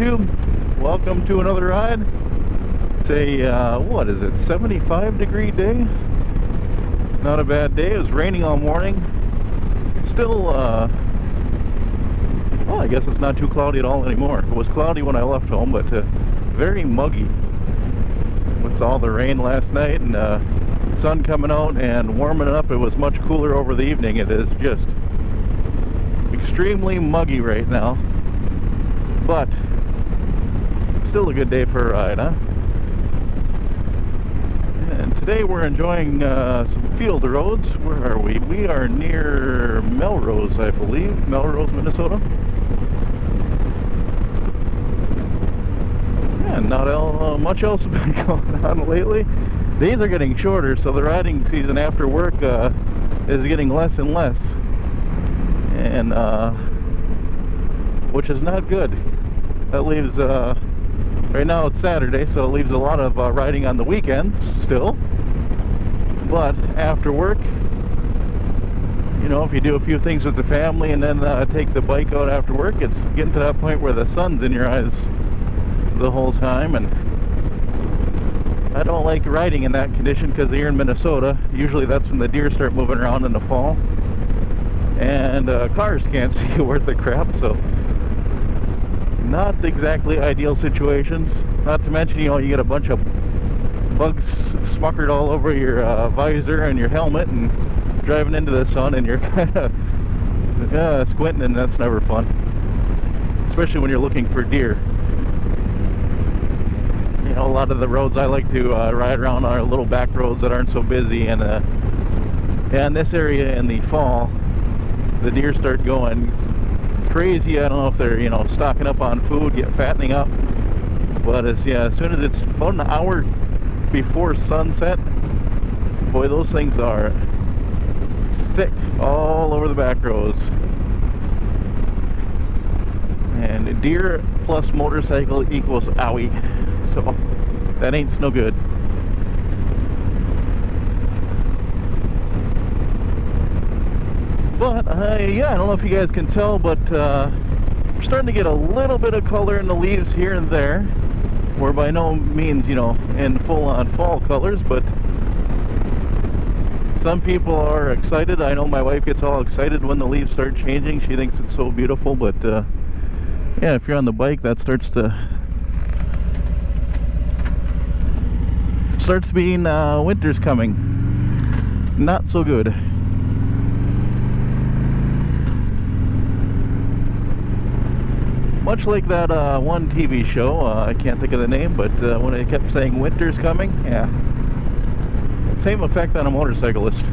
YouTube? Welcome to another ride. It's a, what is it, 75-degree day? Not a bad day. It was raining all morning. Still, well, I guess it's not too cloudy at all anymore. It was cloudy when I left home, but very muggy with all the rain last night and sun coming out and warming up. It was much cooler over the evening. It is just extremely muggy right now, but still a good day for a ride, huh? And today we're enjoying some field roads. Where are we? We are near Melrose, I believe. Melrose, Minnesota. And not much else has been going on lately. Days are getting shorter, so the riding season after work is getting less and less. And which is not good. That leaves right now it's Saturday, so it leaves a lot of riding on the weekends still. But after work, you know, if you do a few things with the family and then take the bike out after work, it's getting to that point where the sun's in your eyes the whole time. And I don't like riding in that condition because here in Minnesota, usually that's when the deer start moving around in the fall. And cars can't see you worth a crap, so not exactly ideal situations. Not to mention, you know, you get a bunch of bugs smuckered all over your visor and your helmet, and driving into the sun, and you're kind of squinting, and that's never fun, especially when you're looking for deer. You know, a lot of the roads I like to ride around are little back roads that aren't so busy, and in this area in the fall, the deer start going crazy. I don't know if they're, you know, stocking up on food, fattening up, but it's, yeah, as soon as it's about an hour before sunset, boy, those things are thick all over the back roads. And deer plus motorcycle equals owie, so that ain't no good. But yeah, I don't know if you guys can tell, but we're starting to get a little bit of color in the leaves here and there. We're by no means, you know, in full-on fall colors, but some people are excited. I know my wife gets all excited when the leaves start changing. She thinks it's so beautiful, but yeah, if you're on the bike, that starts being winter's coming. Not so good. Much like that one TV show, I can't think of the name, but when it kept saying winter's coming, yeah. Same effect on a motorcyclist.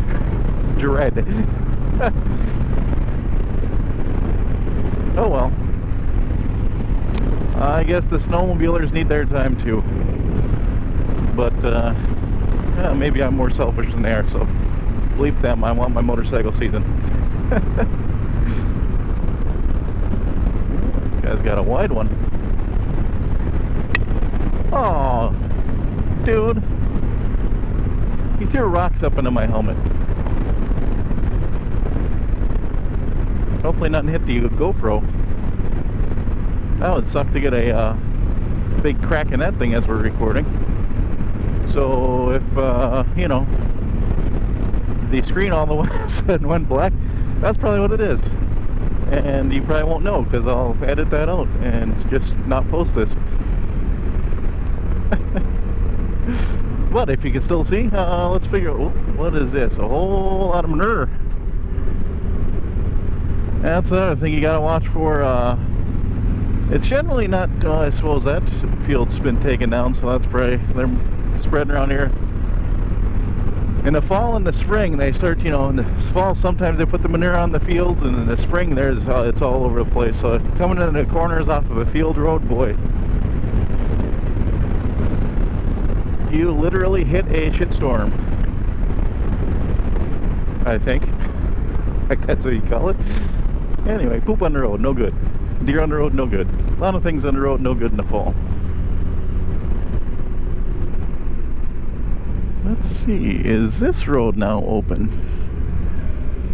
Dread. Oh well. I guess the snowmobilers need their time too. But yeah, maybe I'm more selfish than they are, so bleep them. I want my motorcycle season. Guy's got a wide one. Oh, dude. He threw rocks up into my helmet. Hopefully nothing hit the GoPro. That would suck to get a big crack in that thing as we're recording. So if, you know, the screen all of a sudden went black, that's probably what it is. And you probably won't know because I'll edit that out and just not post this. But if you can still see, let's figure out, what is this? A whole lot of manure. That's another thing you gotta watch for. It's generally not, I suppose that field's been taken down, so that's probably, they're spreading around here. In the fall and the spring, they start, you know, in the fall sometimes they put the manure on the fields, and in the spring it's all over the place. So coming in the corners off of a field road, boy, you literally hit a shitstorm, I think. Like that's what you call it. Anyway, poop on the road, no good. Deer on the road, no good. A lot of things on the road, no good in the fall. Let's see, is this road now open?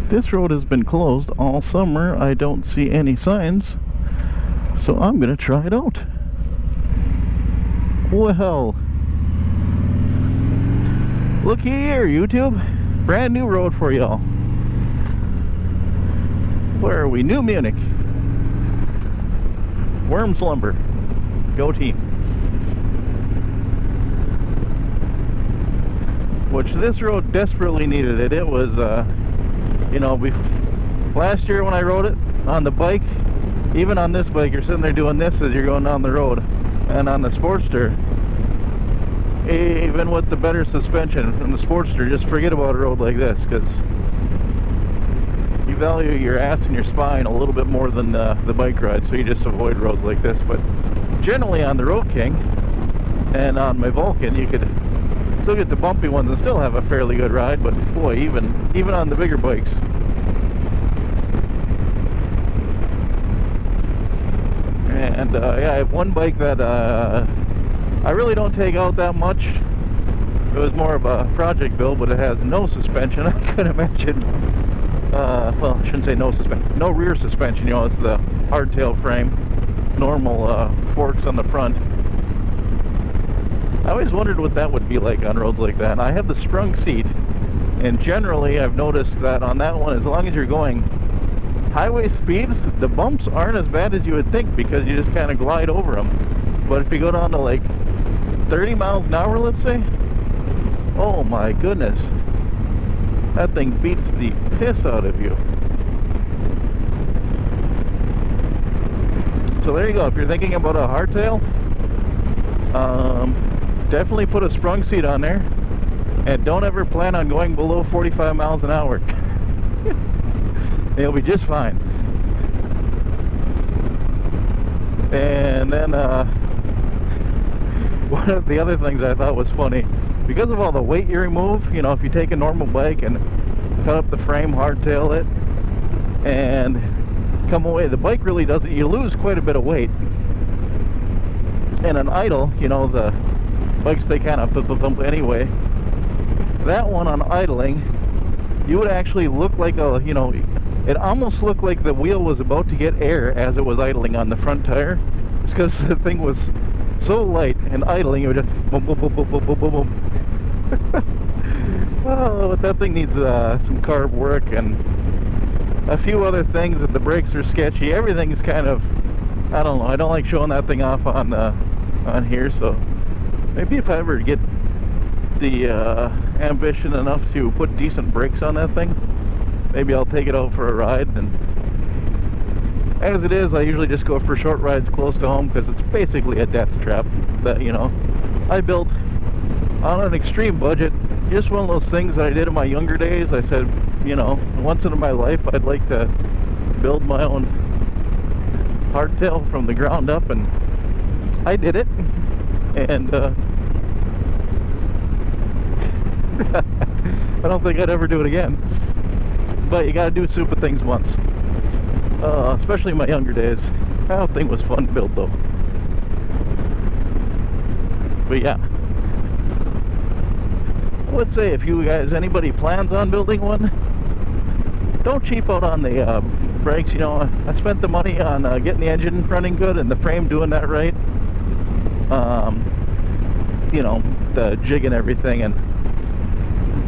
This road has been closed all summer. I don't see any signs, so I'm gonna try it out. Well, look here, YouTube. Brand new road for y'all. Where are we? New Munich. Worms Lumber. Go team. Which this road desperately needed it. It was, you know, last year when I rode it on the bike, even on this bike, you're sitting there doing this as you're going down the road. And on the Sportster, even with the better suspension from the Sportster, just forget about a road like this, because you value your ass and your spine a little bit more than the bike ride, so you just avoid roads like this. But generally on the Road King and on my Vulcan, you could still get the bumpy ones and still have a fairly good ride. But boy, even on the bigger bikes, and yeah, I have one bike that I really don't take out that much. It was more of a project build, but it has no suspension. I could imagine, well, I shouldn't say no suspension, no rear suspension, you know, it's the hardtail frame, normal forks on the front. I always wondered what that would be like on roads like that. I have the sprung seat, and generally I've noticed that on that one, as long as you're going highway speeds, the bumps aren't as bad as you would think, because you just kind of glide over them. But if you go down to like 30 miles an hour, let's say, oh my goodness, that thing beats the piss out of you. So there you go. If you're thinking about a hardtail, definitely put a sprung seat on there, and don't ever plan on going below 45 miles an hour. You'll be just fine. And then one of the other things I thought was funny, because of all the weight you remove, you know, if you take a normal bike and cut up the frame, hardtail it, and come away, the bike really doesn't, you lose quite a bit of weight. And an idle, you know, the bikes, they kind of thump anyway. That one on idling, you would actually look like a, you know, it almost looked like the wheel was about to get air as it was idling on the front tire. It's because the thing was so light, and idling, it would just boom, boom, boom, boom, boom, boom, boom, boom. Well, but that thing needs some carb work and a few other things, that the brakes are sketchy. Everything's kind of, I don't know, I don't like showing that thing off on here, so maybe if I ever get the ambition enough to put decent brakes on that thing, maybe I'll take it out for a ride. And as it is, I usually just go for short rides close to home, because it's basically a death trap that, you know, I built on an extreme budget. Just one of those things that I did in my younger days. I said, you know, once in my life I'd like to build my own hardtail from the ground up, and I did it. And I don't think I'd ever do it again. But you gotta do stupid things once. Especially in my younger days. That thing was fun to build though. But yeah, I would say, if you guys, anybody plans on building one, don't cheap out on the brakes. You know, I spent the money on getting the engine running good and the frame doing that right. You know, the jig and everything, and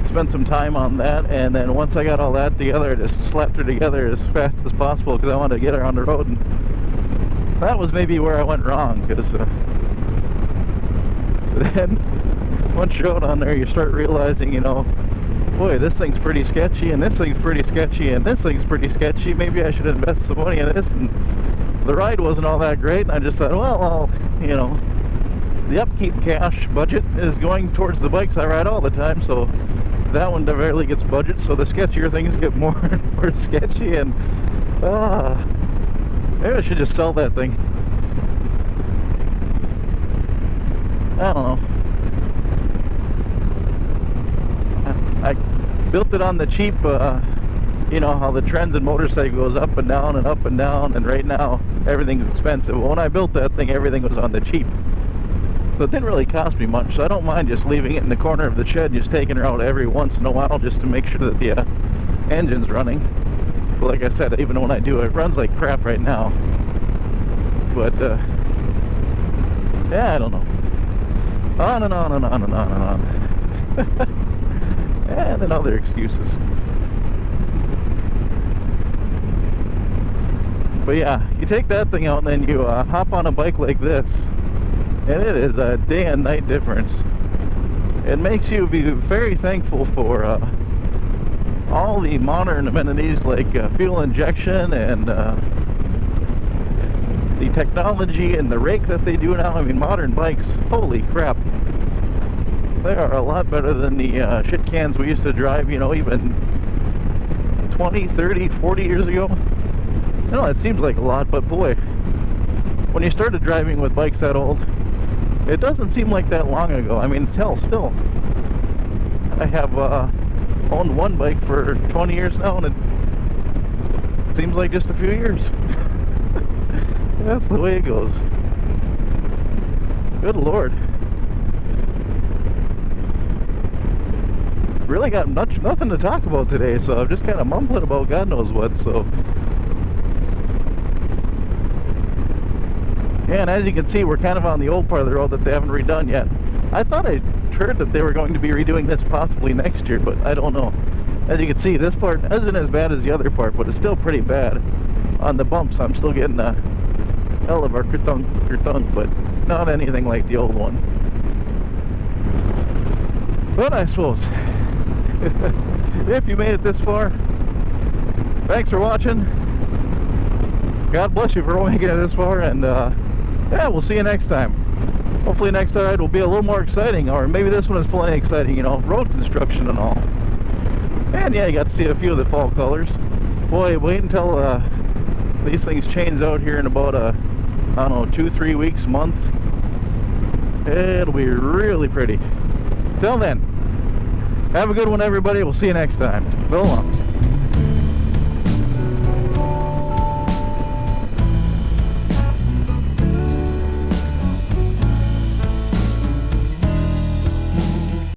spent some time on that. And then once I got all that together, I just slapped her together as fast as possible, because I wanted to get her on the road. And that was maybe where I went wrong, because then once you're out on there, you start realizing, you know, boy, this thing's pretty sketchy, and this thing's pretty sketchy, and this thing's pretty sketchy. Maybe I should invest some money in this. And the ride wasn't all that great, and I just thought, well, I'll, you know, the upkeep cash budget is going towards the bikes I ride all the time, so that one rarely gets budget, so the sketchier things get more and more sketchy. And maybe I should just sell that thing. I don't know. I built it on the cheap, you know how the trends in motorcycle goes up and down and up and down, and right now everything's expensive. But when I built that thing, everything was on the cheap, so it didn't really cost me much. So I don't mind just leaving it in the corner of the shed, just taking her out every once in a while, just to make sure that the engine's running. But like I said, even when I do, it runs like crap right now. But yeah, I don't know. On and on and on and on and on. And then other excuses. But yeah, you take that thing out and then you hop on a bike like this, and it is a day and night difference. It makes you be very thankful for all the modern amenities like fuel injection and the technology and the rake that they do now. I mean, modern bikes, holy crap, they are a lot better than the shit cans we used to drive, you know, even 20, 30, 40 years ago. I know it seems like a lot, but boy, when you started driving with bikes that old, it doesn't seem like that long ago. I mean, hell, still, I have owned one bike for 20 years now, and it seems like just a few years. That's the way it goes. Good Lord. Really got nothing to talk about today, so I'm just kind of mumbling about God knows what, so. Yeah, and as you can see, we're kind of on the old part of the road that they haven't redone yet. I thought I heard that they were going to be redoing this possibly next year, but I don't know. As you can see, this part isn't as bad as the other part, but it's still pretty bad. On the bumps, I'm still getting the hell of our kertunk, but not anything like the old one. But I suppose, if you made it this far, thanks for watching. God bless you for making it this far, and yeah, we'll see you next time. Hopefully next ride will be a little more exciting, or maybe this one is plenty exciting, you know, road construction and all. And yeah, you got to see a few of the fall colors. Boy, wait until these things change out here in about I don't know, 2-3 weeks, month. It'll be really pretty. Till then, have a good one, everybody. We'll see you next time. So long.